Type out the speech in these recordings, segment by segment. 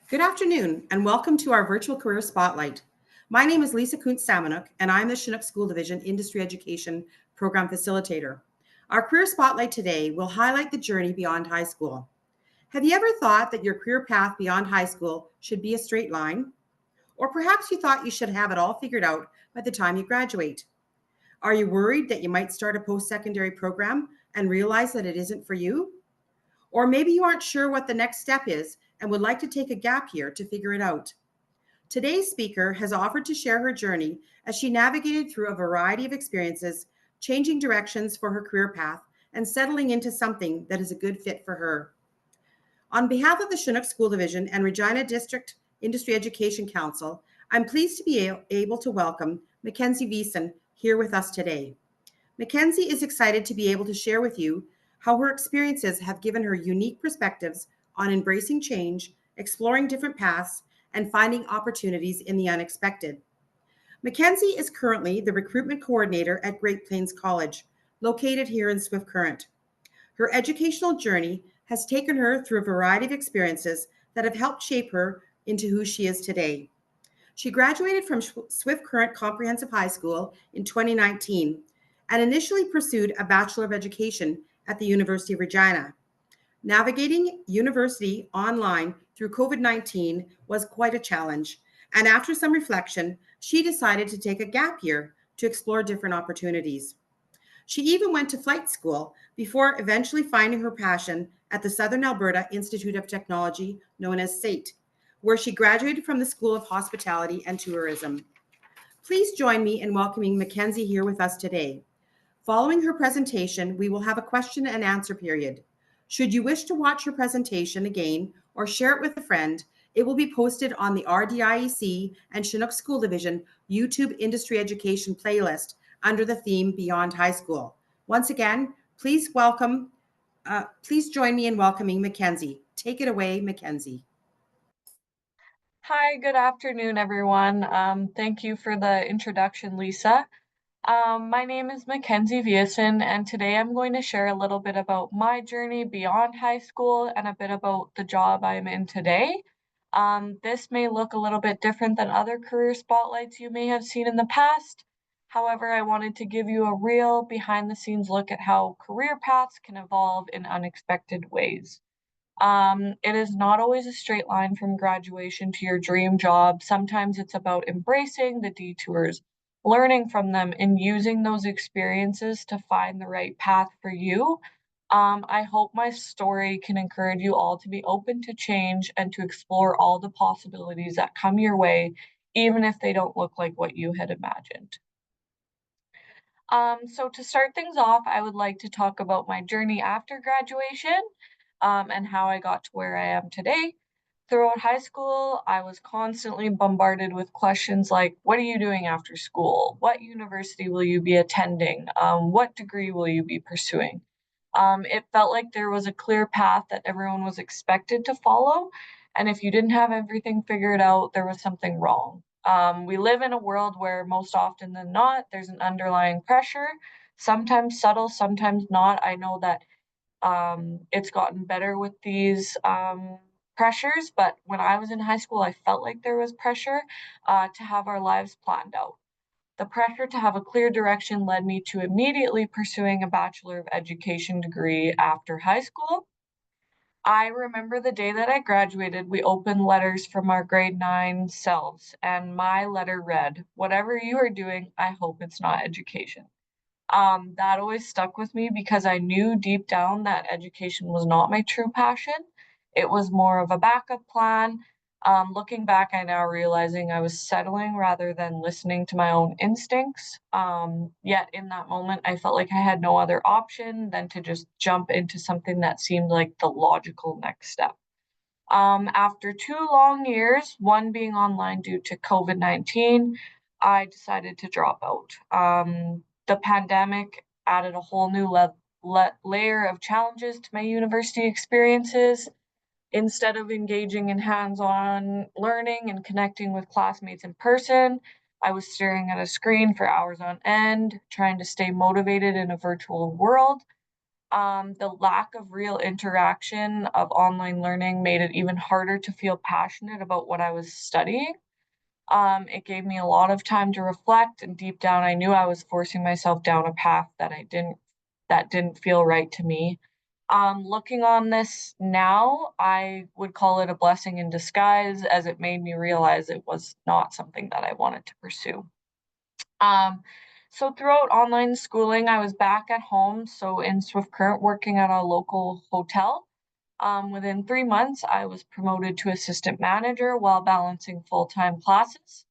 Good afternoon, and welcome to our virtual career spotlight. My name is Lisa Kuntz-Samanuk, and I'm the Chinook School Division Industry Education Program Facilitator. Our career spotlight today will highlight the journey beyond high school. Have you ever thought that your career path beyond high school should be a straight line? Or perhaps you thought you should have it all figured out by the time you graduate? Are you worried that you might start a post-secondary program and realize that it isn't for you? Or maybe you aren't sure what the next step is and would like to take a gap year to figure it out. Today's speaker has offered to share her journey as she navigated through a variety of experiences, changing directions for her career path and settling into something that is a good fit for her. On behalf of the Chinook School Division and Regina District Industry Education Council, I'm pleased to be able to welcome Mackenzie Veason here with us today. Mackenzie is excited to be able to share with you how her experiences have given her unique perspectives on embracing change, exploring different paths, and finding opportunities in the unexpected. Mackenzie is currently the Recruitment Coordinator at Great Plains College, located here in Swift Current. Her educational journey has taken her through a variety of experiences that have helped shape her into who she is today. She graduated from Swift Current Comprehensive High School in 2019 and initially pursued a Bachelor of Education at the University of Regina. Navigating university online through COVID-19 was quite a challenge, and after some reflection, she decided to take a gap year to explore different opportunities. She even went to flight school before eventually finding her passion at the Southern Alberta Institute of Technology, known as SAIT, where she graduated from the School of Hospitality and Tourism. Please join me in welcoming Mackenzie here with us today. Following her presentation, we will have a question and answer period. Should you wish to watch her presentation again or share it with a friend, it will be posted on the RDIEC and Chinook School Division YouTube Industry Education playlist under the theme Beyond High School. Once again, please join me in welcoming Mackenzie. Take it away, Mackenzie. Hi, good afternoon, everyone. Thank you for the introduction, Lisa. My name is Mackenzie Veason, and today I'm going to share a little bit about my journey beyond high school and a bit about the job I'm in today. This may look a little bit different than other career spotlights you may have seen in the past. However, I wanted to give you a real behind-the-scenes look at how career paths can evolve in unexpected ways. It is not always a straight line from graduation to your dream job. Sometimes it's about embracing the detours, learning from them, and using those experiences to find the right path for you. I hope my story can encourage you all to be open to change and to explore all the possibilities that come your way, even if they don't look like what you had imagined. So to start things off, I would like to talk about my journey after graduation, and how I got to where I am today. Throughout high school, I was constantly bombarded with questions like, what are you doing after school? What university will you be attending? What degree will you be pursuing? It felt like there was a clear path that everyone was expected to follow. And if you didn't have everything figured out, there was something wrong. We live in a world where most often than not, there's an underlying pressure, sometimes subtle, sometimes not. I know that it's gotten better with these pressures, but when I was in high school, I felt like there was pressure to have our lives planned out. The pressure to have a clear direction led me to immediately pursuing a Bachelor of Education degree after high school. I remember the day that I graduated, we opened letters from our grade 9 selves, and my letter read, whatever you are doing, I hope it's not education. That always stuck with me because I knew deep down that education was not my true passion. It was more of a backup plan. Looking back, I now realizing I was settling rather than listening to my own instincts. Yet in that moment, I felt like I had no other option than to just jump into something that seemed like the logical next step. After 2 long years, one being online due to COVID-19, I decided to drop out. The pandemic added a whole new layer of challenges to my university experiences. Instead of engaging in hands-on learning and connecting with classmates in person, I was staring at a screen for hours on end, trying to stay motivated in a virtual world. The lack of real interaction of online learning made it even harder to feel passionate about what I was studying. It gave me a lot of time to reflect, and deep down, I knew I was forcing myself down a path that didn't feel right to me. Looking on this now, I would call it a blessing in disguise, as it made me realize it was not something that I wanted to pursue. Um, so throughout online schooling, I was back at home, so in Swift Current, working at a local hotel. Within 3 months, I was promoted to assistant manager while balancing full-time classes.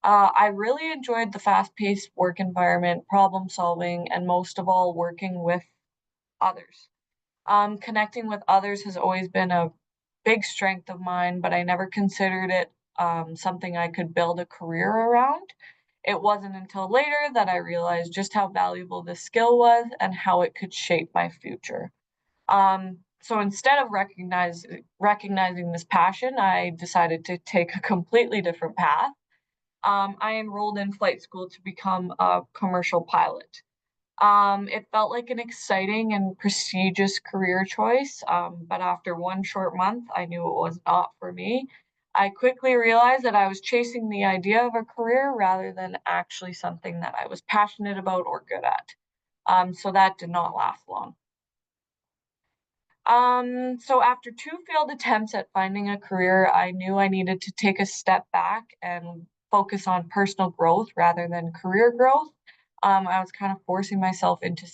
I really enjoyed the fast-paced work environment, problem solving, and most of all, working with others. Connecting with others has always been a big strength of mine, but I never considered it something I could build a career around. It wasn't until later that I realized just how valuable this skill was and how it could shape my future. So instead of recognizing this passion, I decided to take a completely different path. I enrolled in flight school to become a commercial pilot. It felt like an exciting and prestigious career choice, but after one short month, I knew it was not for me. I quickly realized that I was chasing the idea of a career rather than actually something that I was passionate about or good at. So that did not last long. So after two failed attempts at finding a career, I knew I needed to take a step back and focus on personal growth rather than career growth. I was kind of forcing myself into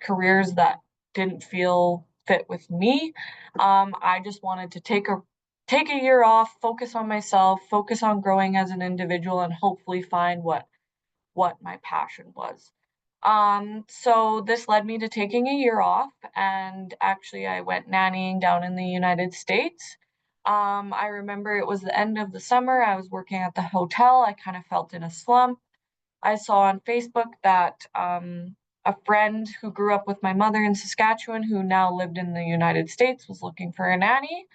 careers that didn't feel fit with me. I just wanted to take a year off, focus on myself, focus on growing as an individual, and hopefully find what my passion was. So this led me to taking a year off, and actually, I went nannying down in the United States. I remember it was the end of the summer. I was working at the hotel. I kind of felt in a slump. I saw on Facebook that a friend who grew up with my mother in Saskatchewan, who now lived in the United States, was looking for a nanny.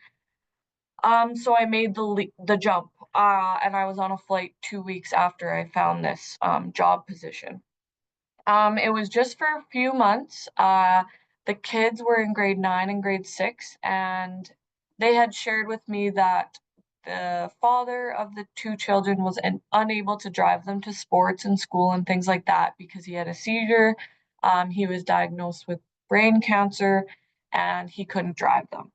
So I made the jump, and I was on a flight 2 weeks after I found this job position. It was just for a few months. The kids were in grade 9 and grade 6, and they had shared with me that the father of the two children was unable to drive them to sports and school and things like that because he had a seizure. He was diagnosed with brain cancer, and he couldn't drive them.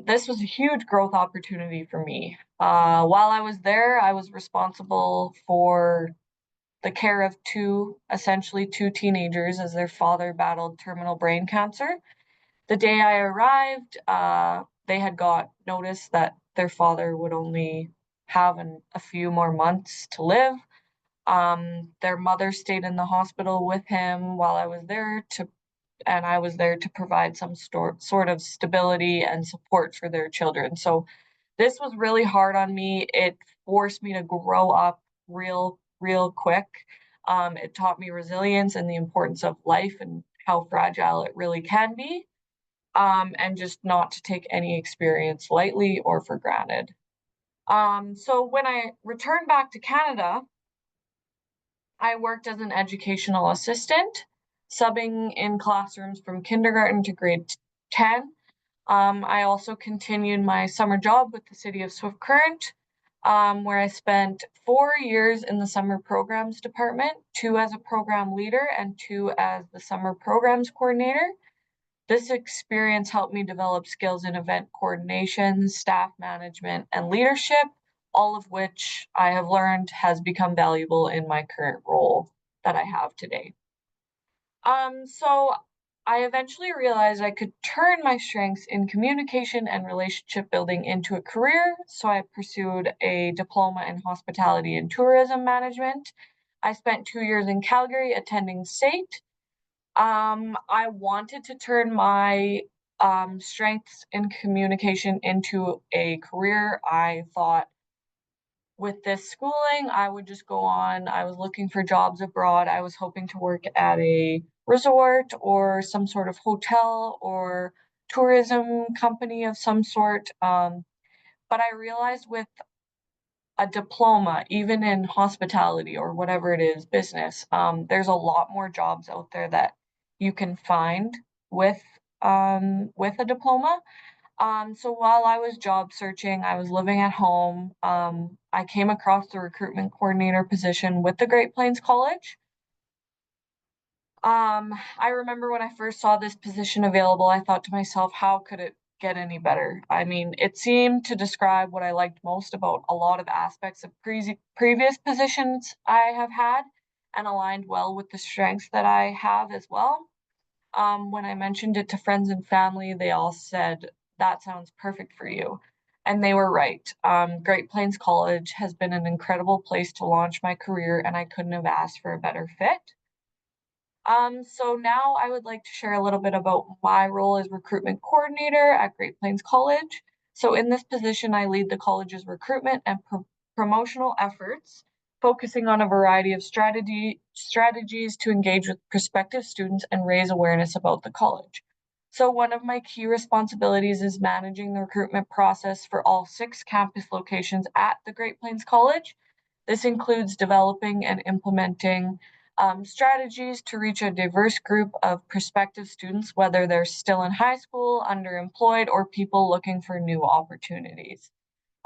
This was a huge growth opportunity for me. While I was there, I was responsible for the care of essentially two teenagers as their father battled terminal brain cancer. The day I arrived, they had got notice that their father would only have a few more months to live. Their mother stayed in the hospital with him while I was there and I was there to provide some sort of stability and support for their children. So this was really hard on me. It forced me to grow up real quick. It taught me resilience and the importance of life and how fragile it really can be, and just not to take any experience lightly or for granted. So when I returned back to Canada, I worked as an educational assistant, subbing in classrooms from kindergarten to grade 10. I also continued my summer job with the city of Swift Current, where I spent 4 years in the summer programs department, two as a program leader and two as the summer programs coordinator. This experience helped me develop skills in event coordination, staff management, and leadership, all of which I have learned has become valuable in my current role that I have today. So I eventually realized I could turn my strengths in communication and relationship building into a career. So I pursued a diploma in hospitality and tourism management. I spent 2 years in Calgary attending SAIT. I wanted to turn my strengths in communication into a career. I thought with this schooling, I would just go on. I was looking for jobs abroad. I was hoping to work at a resort or some sort of hotel or tourism company of some sort. But I realized with a diploma, even in hospitality or whatever it is, business, there's a lot more jobs out there that you can find with a diploma. So while I was job searching, I was living at home. I came across the recruitment coordinator position with the Great Plains College. I remember when I first saw this position available, I thought to myself, how could it get any better? I mean, it seemed to describe what I liked most about a lot of aspects of previous positions I have had and aligned well with the strengths that I have as well. When I mentioned it to friends and family, they all said, that sounds perfect for you. And they were right. Great Plains College has been an incredible place to launch my career, and I couldn't have asked for a better fit. So now I would like to share a little bit about my role as recruitment coordinator at Great Plains College. So in this position, I lead the college's recruitment and promotional efforts, focusing on a variety of strategies to engage with prospective students and raise awareness about the college. So one of my key responsibilities is managing the recruitment process for all 6 campus locations at the Great Plains College. This includes developing and implementing strategies to reach a diverse group of prospective students, whether they're still in high school, underemployed, or people looking for new opportunities.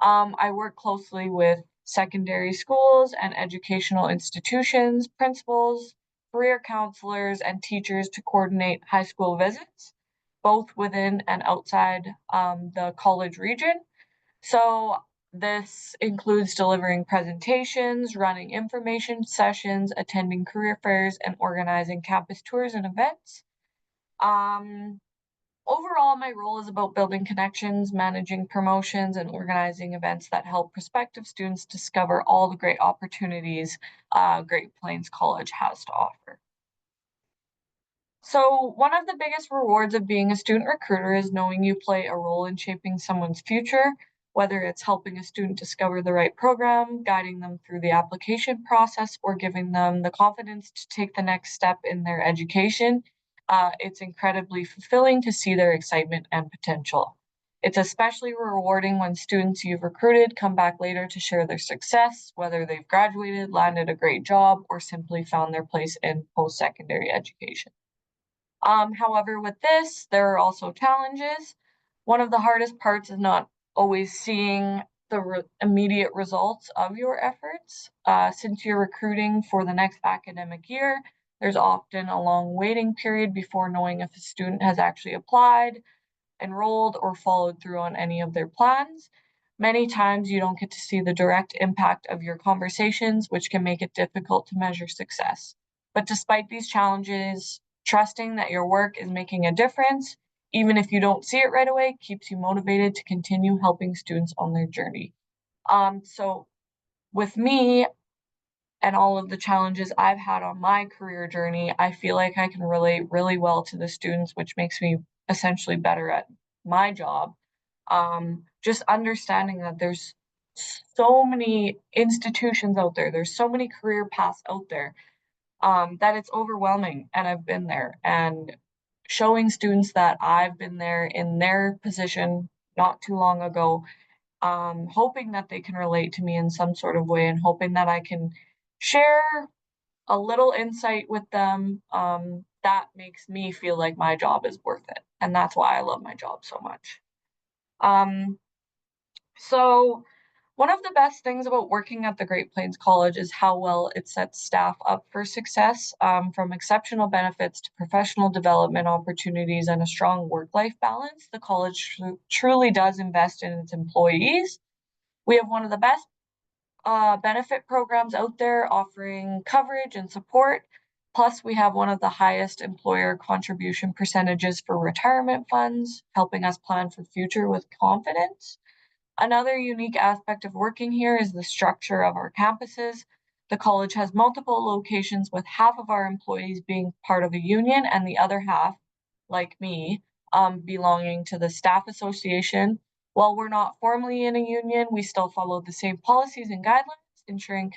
I work closely with secondary schools and educational institutions, principals, career counselors, and teachers to coordinate high school visits, both within and outside the college region. So this includes delivering presentations, running information sessions, attending career fairs, and organizing campus tours and events. Um, Overall, my role is about building connections, managing promotions, and organizing events that help prospective students discover all the great opportunities Great Plains College has to offer. So, one of the biggest rewards of being a student recruiter is knowing you play a role in shaping someone's future, whether it's helping a student discover the right program, guiding them through the application process, or giving them the confidence to take the next step in their education. It's incredibly fulfilling to see their excitement and potential. It's especially rewarding when students you've recruited come back later to share their success, whether they've graduated, landed a great job, or simply found their place in post secondary education. However, with this, there are also challenges. One of the hardest parts is not always seeing the immediate results of your efforts. Since you're recruiting for the next academic year, there's often a long waiting period before knowing if a student has actually applied, enrolled, or followed through on any of their plans. Many times you don't get to see the direct impact of your conversations, which can make it difficult to measure success. But despite these challenges, trusting that your work is making a difference, even if you don't see it right away, keeps you motivated to continue helping students on their journey. So with me and all of the challenges I've had on my career journey, I feel like I can relate really well to the students, which makes me essentially better at my job. Just understanding that there's so many institutions out there, there's so many career paths out there, that it's overwhelming. And I've been there, and showing students that I've been there in their position not too long ago, hoping that they can relate to me in some sort of way and hoping that I can share a little insight with them, that makes me feel like my job is worth it. And that's why I love my job so much. Um, so one of the best things about working at the Great Plains College is how well it sets staff up for success, from exceptional benefits to professional development opportunities and a strong work-life balance. The college truly does invest in its employees. We have one of the best benefit programs out there offering coverage and support. Plus, we have one of the highest employer contribution percentages for retirement funds, helping us plan for future with confidence. Another unique aspect of working here is the structure of our campuses. The college has multiple locations, with half of our employees being part of a union and the other half, like me, belonging to the staff association. While we're not formally in a union, we still follow the same policies and guidelines, ensuring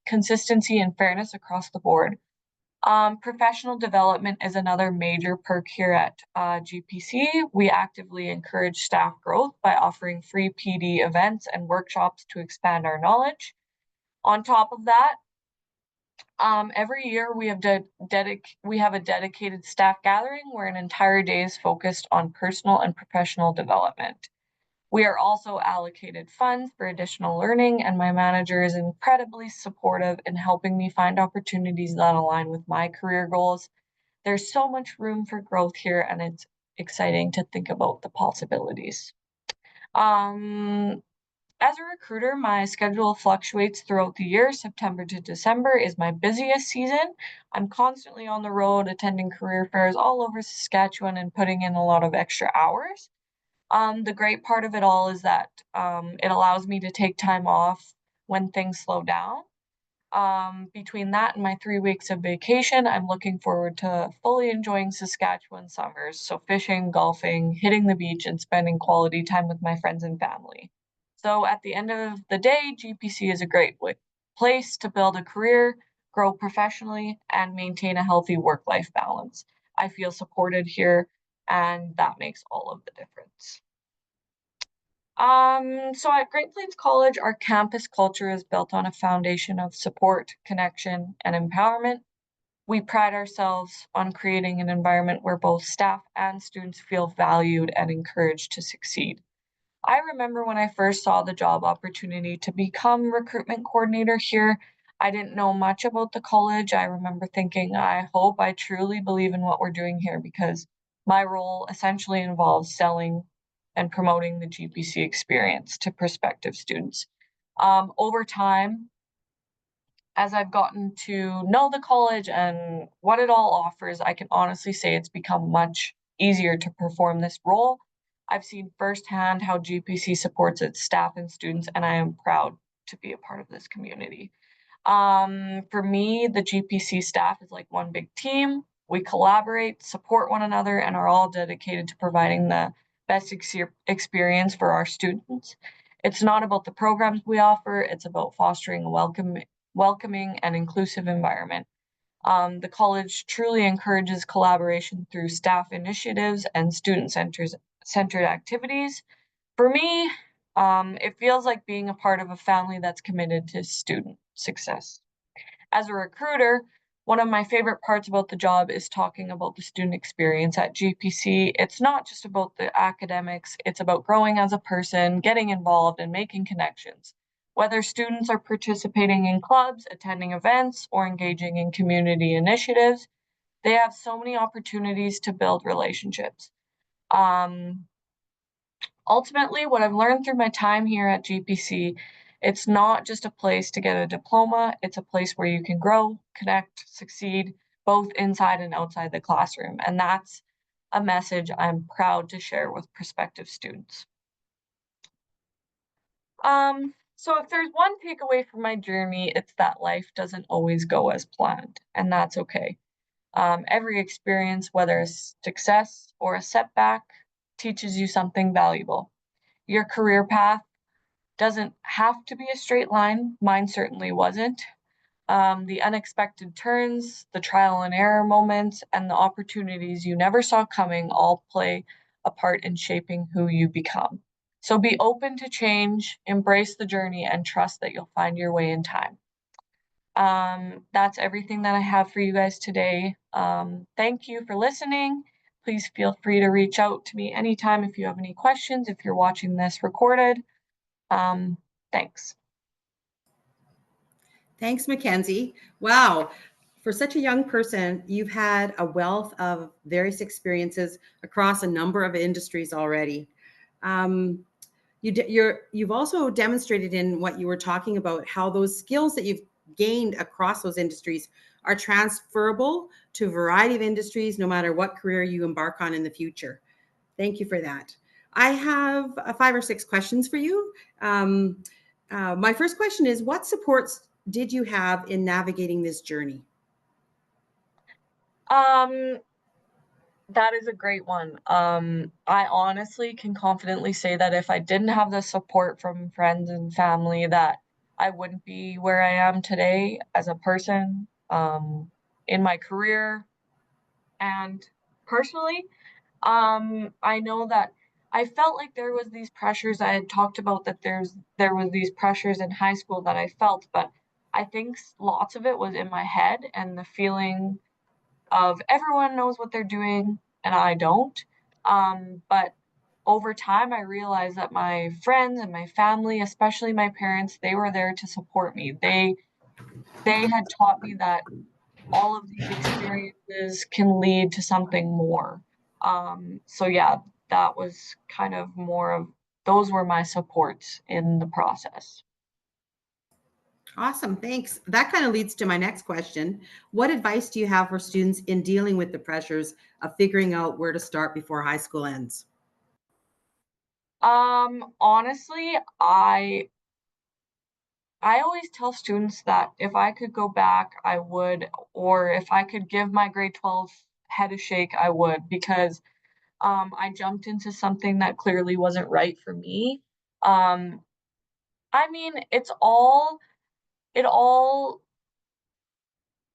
consistency and fairness across the board. Professional development is another major perk here at GPC. We actively encourage staff growth by offering free PD events and workshops to expand our knowledge. On top of that, Every year we have a dedicated staff gathering where an entire day is focused on personal and professional development. We are also allocated funds for additional learning, and my manager is incredibly supportive in helping me find opportunities that align with my career goals. There's so much room for growth here, and it's exciting to think about the possibilities. Um, as a recruiter, my schedule fluctuates throughout the year. September to December is my busiest season. I'm constantly on the road attending career fairs all over Saskatchewan and putting in a lot of extra hours. The great part of it all is that it allows me to take time off when things slow down. Between that and my 3 weeks of vacation, I'm looking forward to fully enjoying Saskatchewan summers. So, fishing, golfing, hitting the beach, and spending quality time with my friends and family. So, at the end of the day, GPC is a great place to build a career, grow professionally, and maintain a healthy work life balance. I feel supported here, and that makes all of the difference. So at Great Plains College, our campus culture is built on a foundation of support, connection, and empowerment. We pride ourselves on creating an environment where both staff and students feel valued and encouraged to succeed. I remember when I first saw the job opportunity to become recruitment coordinator here, I didn't know much about the college. I remember thinking, I hope I truly believe in what we're doing here because my role essentially involves selling and promoting the GPC experience to prospective students. Over time, as I've gotten to know the college and what it all offers, I can honestly say it's become much easier to perform this role. I've seen firsthand how GPC supports its staff and students, and I am proud to be a part of this community. For me, the GPC staff is like one big team. We collaborate, support one another, and are all dedicated to providing the best experience for our students. It's not about the programs we offer, it's about fostering a welcoming and inclusive environment. The college truly encourages collaboration through staff initiatives and centered activities. For me, it feels like being a part of a family that's committed to student success. As a recruiter, one of my favorite parts about the job is talking about the student experience at GPC. It's not just about the academics, it's about growing as a person, getting involved, and making connections. Whether students are participating in clubs, attending events, or engaging in community initiatives, they have so many opportunities to build relationships. Um, Ultimately, what I've learned through my time here at GPC, it's not just a place to get a diploma, it's a place where you can grow, connect, succeed, both inside and outside the classroom. And that's a message I'm proud to share with prospective students. So if there's one takeaway from my journey, it's that life doesn't always go as planned, and that's okay. Every experience, whether a success or a setback, teaches you something valuable. Your career path doesn't have to be a straight line. Mine certainly wasn't. The unexpected turns, the trial and error moments, and the opportunities you never saw coming all play a part in shaping who you become. So be open to change, embrace the journey, and trust that you'll find your way in time. That's everything that I have for you guys today. Thank you for listening. Please feel free to reach out to me anytime if you have any questions, if you're watching this recorded. Thanks. Thanks, Mackenzie. Wow. For such a young person, you've had a wealth of various experiences across a number of industries already. Um, you've also demonstrated in what you were talking about how those skills that you've gained across those industries are transferable to a variety of industries, no matter what career you embark on in the future. Thank you for that. I have 5 or 6 questions for you. My first question is, what supports did you have in navigating this journey? Um, that is a great one. I honestly can confidently say that if I didn't have the support from friends and family, that I wouldn't be where I am today as a person, in my career and personally. I know that I felt like there was these pressures. I had talked about that there was these pressures in high school that I felt, but I think lots of it was in my head and the feeling of everyone knows what they're doing and I don't. But over time, I realized that my friends and my family, especially my parents, they were there to support me. They had taught me that all of these experiences can lead to something more. So yeah, that was kind of more of those were my supports in the process. Awesome. Thanks. That kind of leads to my next question. What advice do you have for students in dealing with the pressures of figuring out where to start before high school ends? Honestly, I always tell students that if I could go back, I would, or if I could give my grade 12 head a shake, I would, because I jumped into something that clearly wasn't right for me. Um, I mean, it all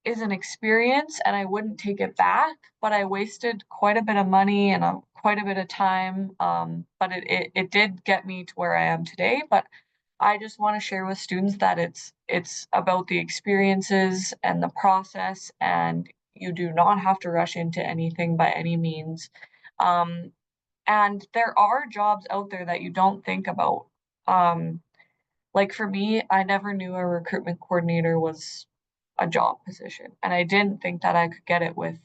is an experience and I wouldn't take it back, but I wasted quite a bit of money and quite a bit of time. But it did get me to where I am today. But I just want to share with students that it's about the experiences and the process, and you do not have to rush into anything by any means. Um, and there are jobs out there that you don't think about. Um, like for me, I never knew a recruitment coordinator was a job position, and I didn't think that I could get it with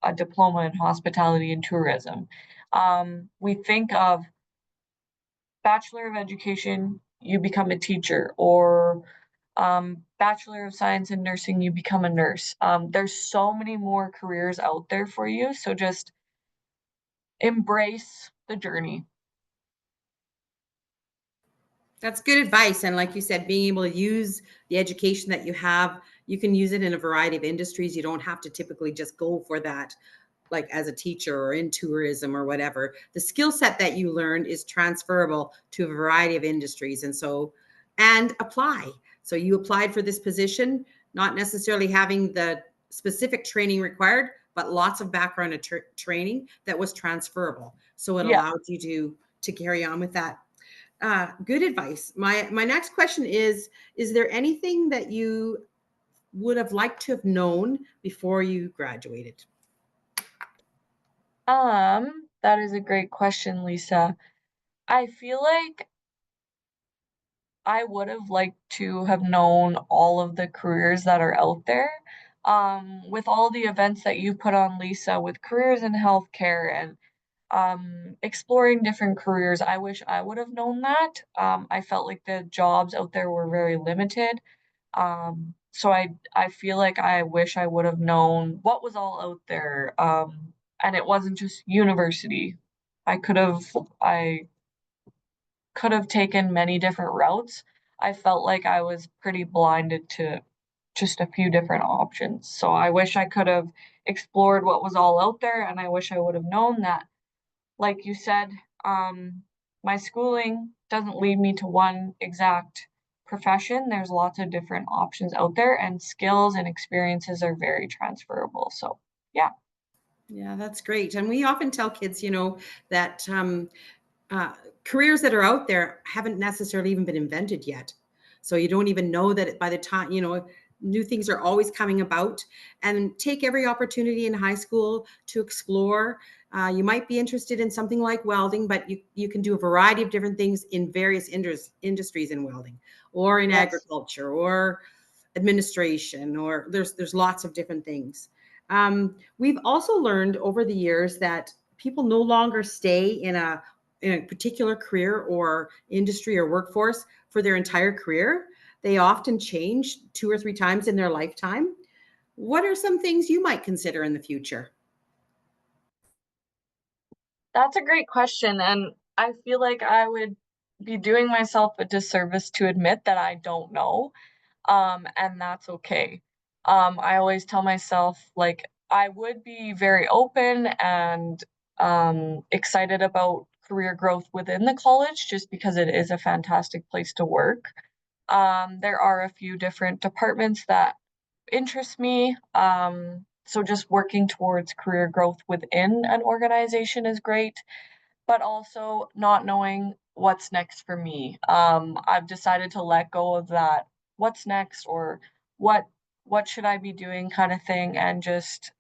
a diploma in hospitality and tourism. We think of Bachelor of Education, you become a teacher, or Bachelor of Science in Nursing, you become a nurse. There's so many more careers out there for you, so just embrace the journey. That's good advice. And like you said, being able to use the education that you have, you can use it in a variety of industries. You don't have to typically just go for that, like as a teacher or in tourism or whatever. The skill set that you learned is transferable to a variety of industries. And apply. So you applied for this position, not necessarily having the specific training required, but lots of background and training that was transferable. So it Yeah. allowed you to carry on with that. Good advice. My next question is there anything that you would have liked to have known before you graduated? That is a great question, Lisa. I feel like I would have liked to have known all of the careers that are out there. With all the events that you put on, Lisa, with careers in healthcare and exploring different careers, I wish I would have known that. I felt like the jobs out there were very limited. So I feel like I wish I would have known what was all out there. And it wasn't just university. I could have I could have taken many different routes. I felt like I was pretty blinded to just a few different options. So I wish I could have explored what was all out there, and I wish I would have known that, like you said, um, my schooling doesn't lead me to one exact profession. There's lots of different options out there, and skills and experiences are very transferable. So, yeah. Yeah, that's great. And we often tell kids, that uh, careers that are out there haven't necessarily even been invented yet. So you don't even know that by the time, new things are always coming about. And take every opportunity in high school to explore. You might be interested in something like welding, but you can do a variety of different things in various industries in welding or in Yes. agriculture or administration, or there's lots of different things. We've also learned over the years that people no longer stay in a particular career or industry or workforce for their entire career. They often change 2 or 3 times in their lifetime. What are some things you might consider in the future? That's a great question, and I feel like I would be doing myself a disservice to admit that I don't know, and that's okay. I always tell myself, like, I would be very open and, excited about career growth within the college just because it is a fantastic place to work. There are a few different departments that interest me, so just working towards career growth within an organization is great, but also not knowing what's next for me. I've decided to let go of that what's next, or what should I be doing kind of thing, and just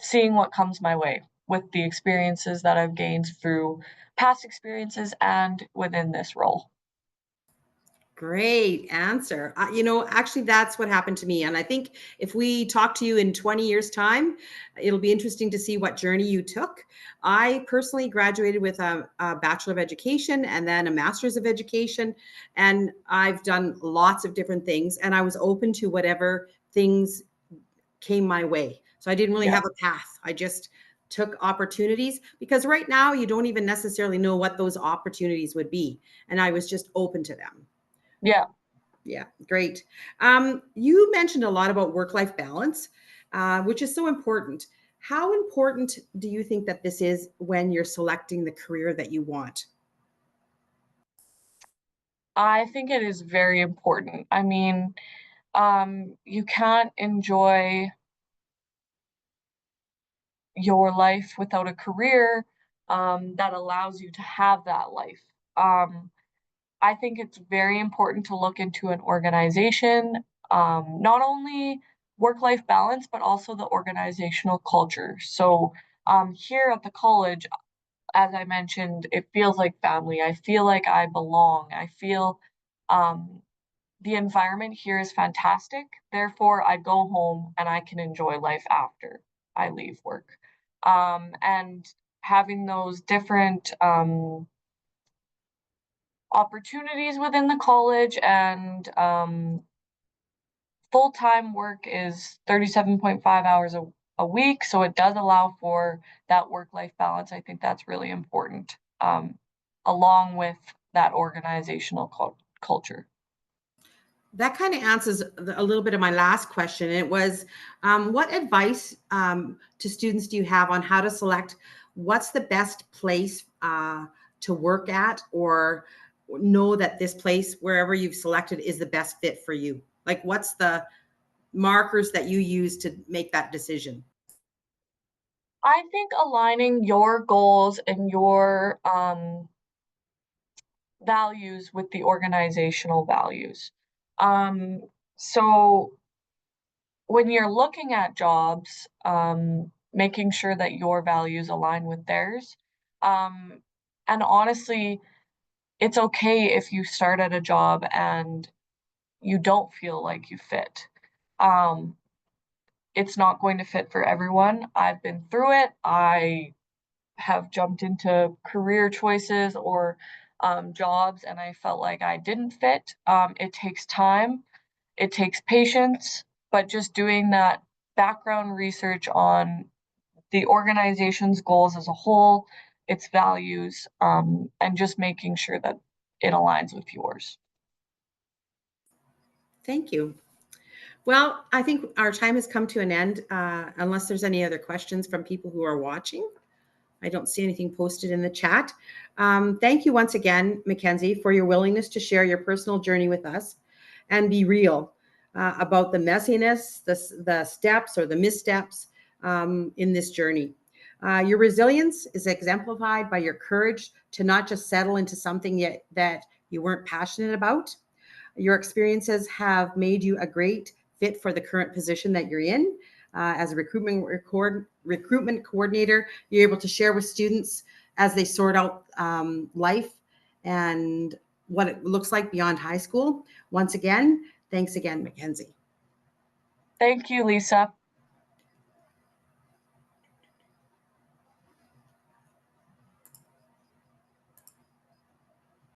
seeing what comes my way with the experiences that I've gained through past experiences and within this role. Great answer. Actually, that's what happened to me. And I think if we talk to you in 20 years' time, it'll be interesting to see what journey you took. I personally graduated with a Bachelor of Education and then a Master's of Education. And I've done lots of different things, and I was open to whatever things came my way. So I didn't really Yeah. have a path. I just took opportunities, because right now you don't even necessarily know what those opportunities would be. And I was just open to them. Yeah. Yeah, great. You mentioned a lot about work-life balance, which is so important. How important do you think that this is when you're selecting the career that you want? I think it is very important. I mean, you can't enjoy your life without a career that allows you to have that life. Um, I think it's very important to look into an organization, not only work-life balance, but also the organizational culture. So here at the college, as I mentioned, it feels like family. I feel like I belong. I feel um, the environment here is fantastic. Therefore, I go home and I can enjoy life after I leave work. And having those different opportunities within the college, and full-time work is 37.5 hours a week, so it does allow for that work-life balance. I think that's really important, along with that organizational culture. That kind of answers a little bit of my last question. It was, what advice to students do you have on how to select what's the best place to work at, or know that this place, wherever you've selected, is the best fit for you? Like, what's the markers that you use to make that decision? I think aligning your goals and your values with the organizational values. Um, so when you're looking at jobs, making sure that your values align with theirs. Um, and honestly, it's okay if you start at a job and you don't feel like you fit. Um, it's not going to fit for everyone. I've been through it. I have jumped into career choices or jobs, and I felt like I didn't fit. It takes time, it takes patience, but just doing that background research on the organization's goals as a whole, its values, and just making sure that it aligns with yours. Thank you. Well, I think our time has come to an end, unless there's any other questions from people who are watching. I don't see anything posted in the chat. Thank you once again, Mackenzie, for your willingness to share your personal journey with us and be real about the messiness, the steps or the missteps in this journey. Your resilience is exemplified by your courage to not just settle into something yet that you weren't passionate about. Your experiences have made you a great fit for the current position that you're in. As a recruitment coordinator, you're able to share with students as they sort out life and what it looks like beyond high school. Once again, thanks again, Mackenzie. Thank you, Lisa.